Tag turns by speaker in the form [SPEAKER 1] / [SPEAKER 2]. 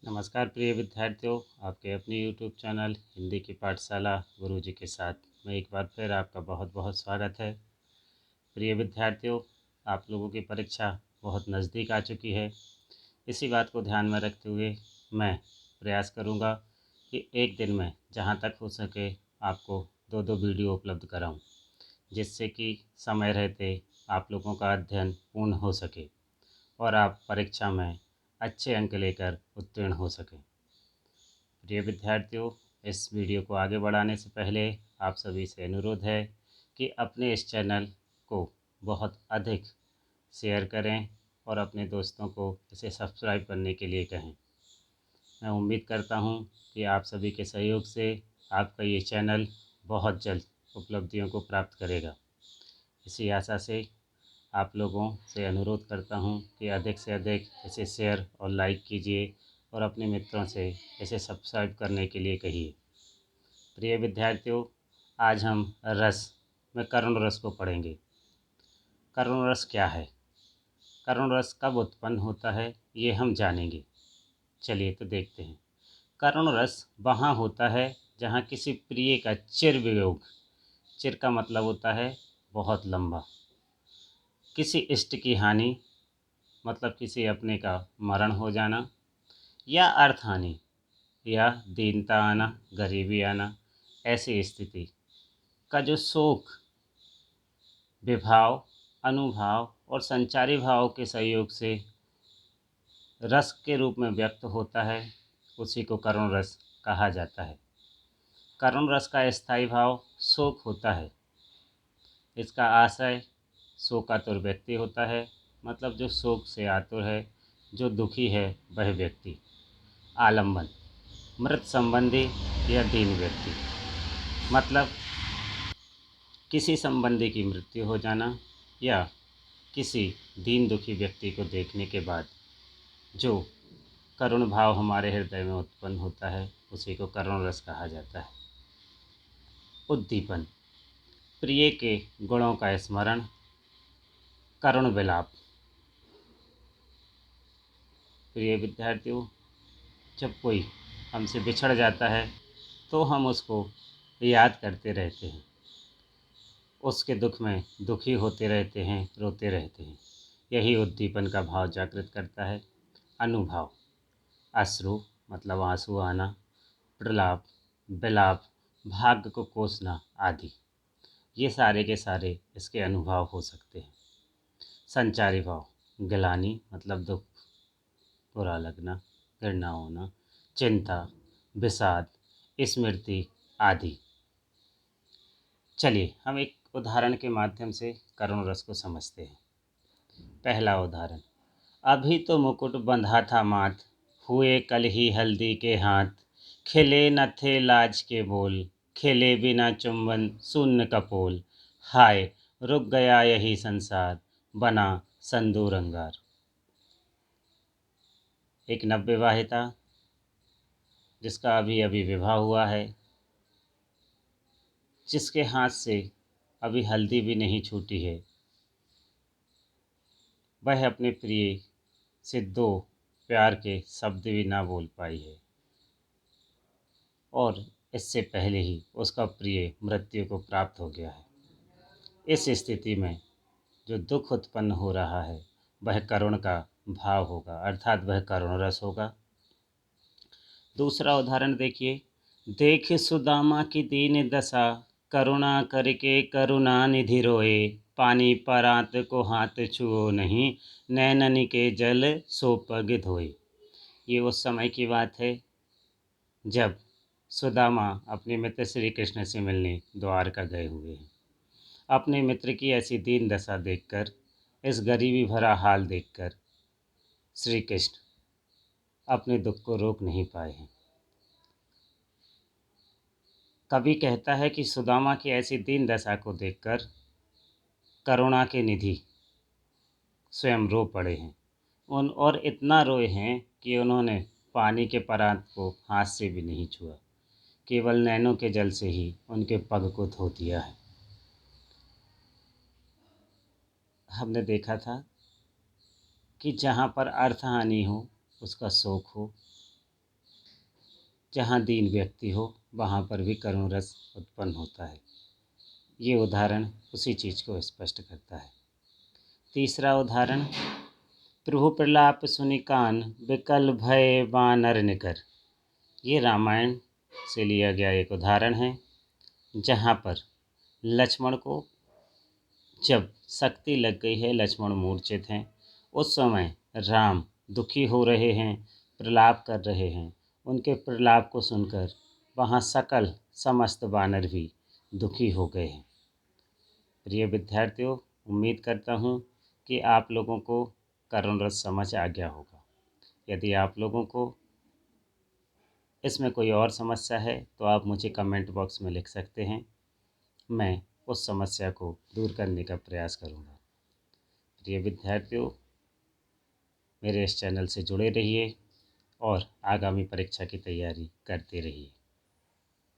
[SPEAKER 1] नमस्कार प्रिय विद्यार्थियों, आपके अपने YouTube चैनल हिंदी की पाठशाला गुरुजी के साथ में एक बार फिर आपका बहुत बहुत स्वागत है। प्रिय विद्यार्थियों, आप लोगों की परीक्षा बहुत नज़दीक आ चुकी है। इसी बात को ध्यान में रखते हुए मैं प्रयास करूंगा कि एक दिन में जहां तक हो सके आपको दो दो वीडियो उपलब्ध कराऊं, जिससे कि समय रहते आप लोगों का अध्ययन पूर्ण हो सके और आप परीक्षा में अच्छे अंक लेकर उत्तीर्ण हो सकें। प्रिय विद्यार्थियों, इस वीडियो को आगे बढ़ाने से पहले आप सभी से अनुरोध है कि अपने इस चैनल को बहुत अधिक शेयर करें और अपने दोस्तों को इसे सब्सक्राइब करने के लिए कहें। मैं उम्मीद करता हूं कि आप सभी के सहयोग से आपका ये चैनल बहुत जल्द उपलब्धियों को प्राप्त करेगा। इसी आशा से आप लोगों से अनुरोध करता हूं कि अधिक से अधिक इसे शेयर और लाइक कीजिए और अपने मित्रों से इसे सब्सक्राइब करने के लिए कहिए। प्रिय विद्यार्थियों, आज हम रस में करुण रस को पढ़ेंगे। करुण रस क्या है, करुण रस कब उत्पन्न होता है, ये हम जानेंगे। चलिए तो देखते हैं। करुण रस वहाँ होता है जहाँ किसी प्रिय का चिर वियोग, चिर का मतलब होता है बहुत लंबा, किसी इष्ट की हानि मतलब किसी अपने का मरण हो जाना, या अर्थ हानि या दीनता आना, गरीबी आना, ऐसी स्थिति का जो शोक विभाव, अनुभाव और संचारी भाव के सहयोग से रस के रूप में व्यक्त होता है, उसी को करुण रस कहा जाता है। करुण रस का स्थायी भाव शोक होता है। इसका आशय शोकातुर व्यक्ति होता है, मतलब जो शोक से आतुर है, जो दुखी है वह व्यक्ति। आलम्बन मृत संबंधी या दीन व्यक्ति, मतलब किसी संबंधी की मृत्यु हो जाना या किसी दीन दुखी व्यक्ति को देखने के बाद जो करुण भाव हमारे हृदय में उत्पन्न होता है, उसी को करुण रस कहा जाता है। उद्दीपन प्रिय के गुणों का स्मरण, करुण विलाप। प्रिय विद्यार्थियों, जब कोई हमसे बिछड़ जाता है तो हम उसको याद करते रहते हैं, उसके दुख में दुखी होते रहते हैं, रोते रहते हैं। यही उद्दीपन का भाव जागृत करता है। अनुभाव अश्रु मतलब आंसू आना, प्रलाप, विलाप, भाग्य को कोसना आदि, ये सारे के सारे इसके अनुभाव हो सकते हैं। संचारी भाव गिलानी मतलब दुख, बुरा लगना, घृणा होना, चिंता, विषाद, स्मृति आदि। चलिए हम एक उदाहरण के माध्यम से करुण रस को समझते हैं। पहला उदाहरण, अभी तो मुकुट बंधा था माथ, हुए कल ही हल्दी के हाथ, खिले न थे लाज के बोल, खिले बिना चुंबन शून्य कपोल, हाय रुक गया यही संसार, बना संदूर अंगार। एक नवविवाहिता जिसका अभी अभी विवाह हुआ है, जिसके हाथ से अभी हल्दी भी नहीं छूटी है, वह अपने प्रिय से दो प्यार के शब्द भी ना बोल पाई है और इससे पहले ही उसका प्रिय मृत्यु को प्राप्त हो गया है। इस स्थिति में जो दुख उत्पन्न हो रहा है वह करुण का भाव होगा, अर्थात वह करुण रस होगा। दूसरा उदाहरण देखिए, देख सुदामा की दीन दशा, करुणा करके करुणा निधि रोए, पानी परात को हाथ छुओ नहीं, नैनन के जल सो पग धोए। ये उस समय की बात है जब सुदामा अपने मित्र श्री कृष्ण से मिलने द्वारका गए हुए हैं। अपने मित्र की ऐसी दीन दशा देखकर, इस गरीबी भरा हाल देखकर श्री कृष्ण अपने दुख को रोक नहीं पाए हैं। कवि कहता है कि सुदामा की ऐसी दीन दशा को देखकर करुणा के निधि स्वयं रो पड़े हैं। और इतना रोए हैं कि उन्होंने पानी के परात को हाथ से भी नहीं छुआ, केवल नैनों के जल से ही उनके पग को धो दिया है। हमने देखा था कि जहाँ पर अर्थ हानि हो उसका शोक हो, जहाँ दीन व्यक्ति हो वहाँ पर भी करुण रस उत्पन्न होता है। ये उदाहरण उसी चीज़ को स्पष्ट करता है। तीसरा उदाहरण, त्रुह प्रलाप सुनि कान बिकल भय वानर निकर। ये रामायण से लिया गया एक उदाहरण है, जहाँ पर लक्ष्मण को जब शक्ति लग गई है, लक्ष्मण मूर्छित हैं, उस समय राम दुखी हो रहे हैं, प्रलाप कर रहे हैं। उनके प्रलाप को सुनकर वहाँ सकल समस्त वानर भी दुखी हो गए हैं। प्रिय विद्यार्थियों, उम्मीद करता हूँ कि आप लोगों को करुण रस समझ आ गया होगा। यदि आप लोगों को इसमें कोई और समस्या है तो आप मुझे कमेंट बॉक्स में लिख सकते हैं। मैं उस समस्या को दूर करने का प्रयास करूँगा। प्रिय विद्यार्थियों, मेरे इस चैनल से जुड़े रहिए और आगामी परीक्षा की तैयारी करते रहिए।